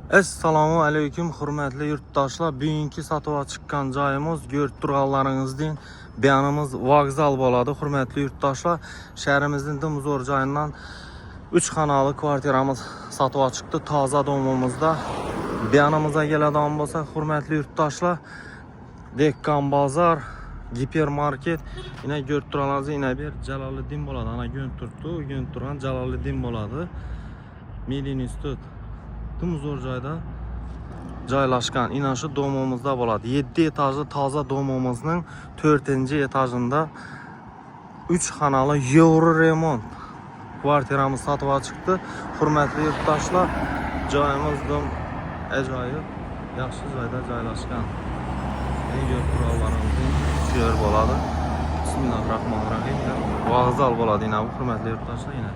Assalomu alaykum hurmatli yurtdoshlar. Bugungi sotuvga chiqqan joyimiz ko'rib turganlaringizdan beyanimiz vokzal bo'ladi. Hurmatli yurtdoshlar, shahrimizning Dimzo'r joyidan 3 xonali kvartiramiz sotuvga chiqdi. Toza domimizda. Beyanimizga keladigan bo'lsa, hurmatli yurtdoshlar, Dekkan bozor, gipermarket, yine ko'rib turganlaringiz yine bir Jaloliddin bo'ladi. Ana ko'rib turgan Jaloliddin bo'ladi. Medin institut Dimzo'r joyda joylashgan. Inan shu domimizda bo'ladi. 7 etajli toza domimizning 4-etajında 3 xonali Euro remont kvartiramiz sotuvga chiqdi. Hurmatli yurtdoshlar, joyimiz ajoyib, yaxshi joyda joylashgan. Ko'rib turganlaringiz shuyer bo'ladi. Bismillahirrohmanirrohim. Vokzal bo'ladi yine bu hurmatli yurtdoshlar yine.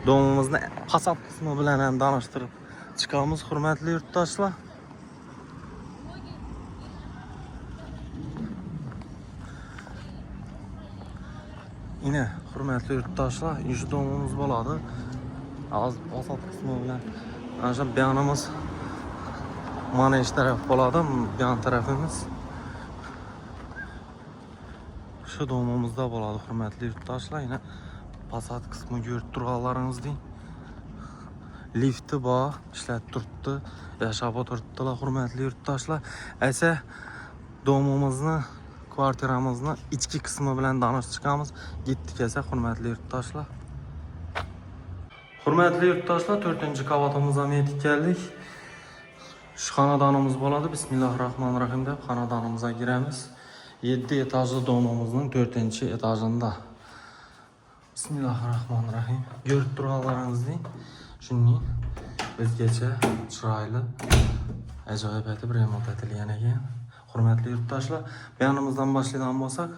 Domimizni fasad qismi bilan ham tanishtirib chiqamiz hurmatli yurtdoshlar. Yine hurmatli yurtdoshlar, ish domimiz bo'ladi. Az fasad qismi bilan ana shu beyanimiz mana ish taraf bo'ladi, beyan tarafimiz. Shu domimizda bo'ladi hurmatli yurtdoshlar. Yine fasad qismi ko'rib turganlaringizdek lifti bor, ishlatib turibdi, yashab o'tiribdilar hurmatli yurtdoshlar. Esa domimizni, kvartiramizni ichki qismi bilan tanishib chiqamiz. Gitdik esa hurmatli yurtdoshlar. Hurmatli yurtdoshlar, 4-qavatimizga yetib keldik. Shu xonadonimiz bo'ladi. Bismillahirrohmanirrohim deb xonadonimizga giramiz. 7 etajli domimizning 4-etajında. Bismillahirrohmanirrohim. Ko'rib turganlaringizdek, shunning o'zgacha chiroyli, ajoyib etib remont etilgan ekan. Hurmatli yurtdoshlar, beyanimizdan boshlaydigan bo'lsak,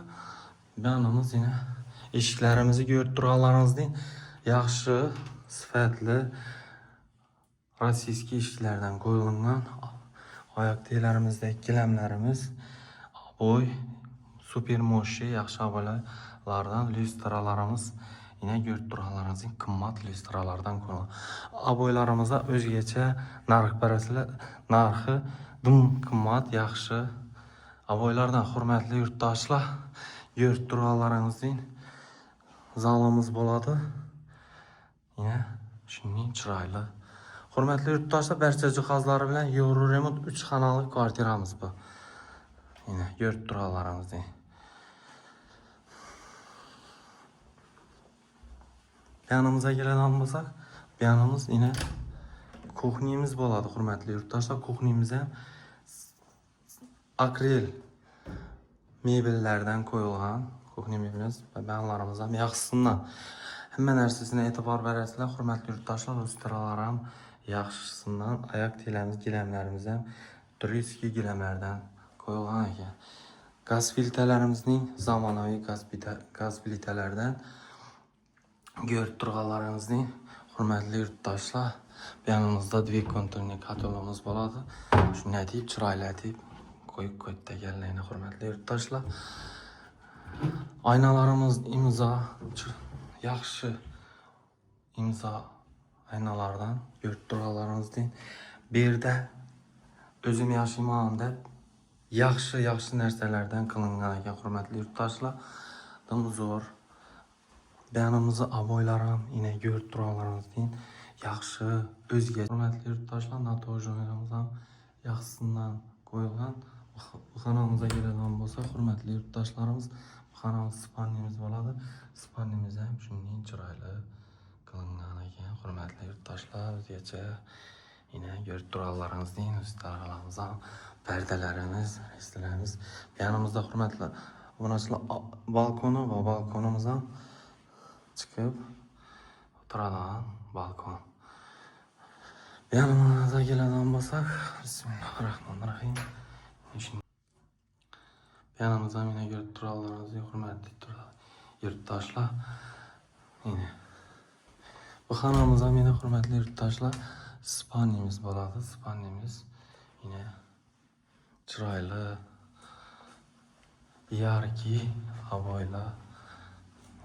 beyanimiz yine eshiklarimizni ko'rib turganlaringizdek, yaxshi, sifatli rossiyskiy eshiklardan qo'yilgan. Oyoq teglarimizdagi gilamlarimiz aboy, super moshi, yaxshi aboylardan lyustralarimiz yine ko'rib turganlaringizdek qimmat lyustralardan qo'yilgan. Aboylarimizda o'zgacha narxi dim qimmat, yaxshi aboylardan hurmatli yurtdoshlar, ko'rib turganlaringizdek zalimiz bo'ladi. Yine shunning chiroyli. Hurmatli yurtdoshlar, barcha jihozlari bilan Euro remont 3 xonali kvartiramiz bu. Yine ko'rib turganlaringizdek. Yanımıza keladigan bo'lsak, yanımız yine kuxnimiz bo'ladi hurmatli yurtdoshlar. Kuxnimiz ham akril mebellardan qo'yilgan. Kuxni mebelimiz va banlarimiz ham yaxshisidan. Hamma narsasini e'tibor berasizlar hurmatli yurtdoshlar. Lustralar ham yaxshisidan, oyoq teglarimiz, gilamlarimiz ham turistskiy gilamlardan qo'yilgan ekan. Gaz filtrlarimizning zamonaviy gaz plitalardan ko'rib turganlaringizdek hurmatli yurtdoshlar, yanimizda dvig konturli katolimiz bo'ladi. Shuni aytib, chiroyli aytib qo'yib qo'ydiganlarni hurmatli yurtdoshlar. Aynalarimiz imzo, yaxshi imzo aynalardan ko'rib turganlaringizdek. Bu yerda o'zim yashayman deb yaxshi narsalardan qilingan ekan hurmatli yurtdoshlar. Dimzo'r beyanimizni aboylar ham yine ko'rib turganlaringizdek yaxshi, o'zga hurmatli yurtdoshlar, notojlarimiz ham yaxshisidan qo'yilgan. Bu xonamizga keladigan bo'lsa, hurmatli yurtdoshlarimiz, bu xonamiz spannimiz bo'ladi. Spannimiz ham shunning chiroyli qilingan ekan hurmatli yurtdoshlar. O'zgacha yine ko'rib turganlaringizdek ustalarimiz ham, pardalarimiz, restoranimiz. Beyanimizda hurmatli obunachilar balkoni va balkonimiz ham chiqib o'tiradigan balkon. Yanimizga keladigan bo'lsak, bismillahirrohmanirrohim. Yanimizda meni ko'rib turganlaringizdek hurmatli yurtdoshlar. Yine bu xonamizda meni hurmatli yurtdoshlar spannimiz bo'ladi. Spannimiz yine chiroyli, yarki aboylar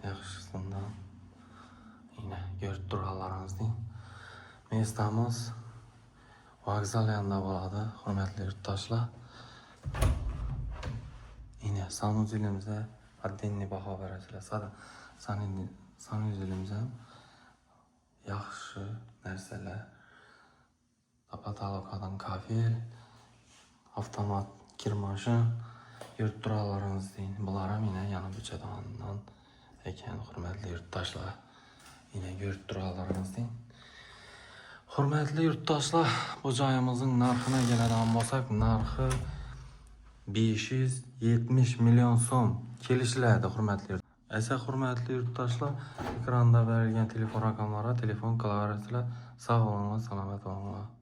yaxshisindən yine görüp durğanlarınızdır. Mestamız vokzal yanında boladı, hürmetli yurttaşlar. Yine sanuzilimizə addenli baha verəsilər. Sanuzilimizə yaxşı nərsələr, patalokadan kafel, avtomat kirmaşın, yurt duralarınız deyin. Bunlarım yine yanı büçədanından ekən hürmetli yurttaşlar. Yine yurt duralarınız deyin. Hürmetli yurttaşlar, bu cayımızın narxına gələn olsaq, narxı 570 milyon so'm kelishiladi, hurmatli yurt. Esa hurmatli yurtdoshlar, ekranda berilgan telefon raqamlari, telefon qilaverasizlar. Sog' bo'linglar, salomat bo'linglar.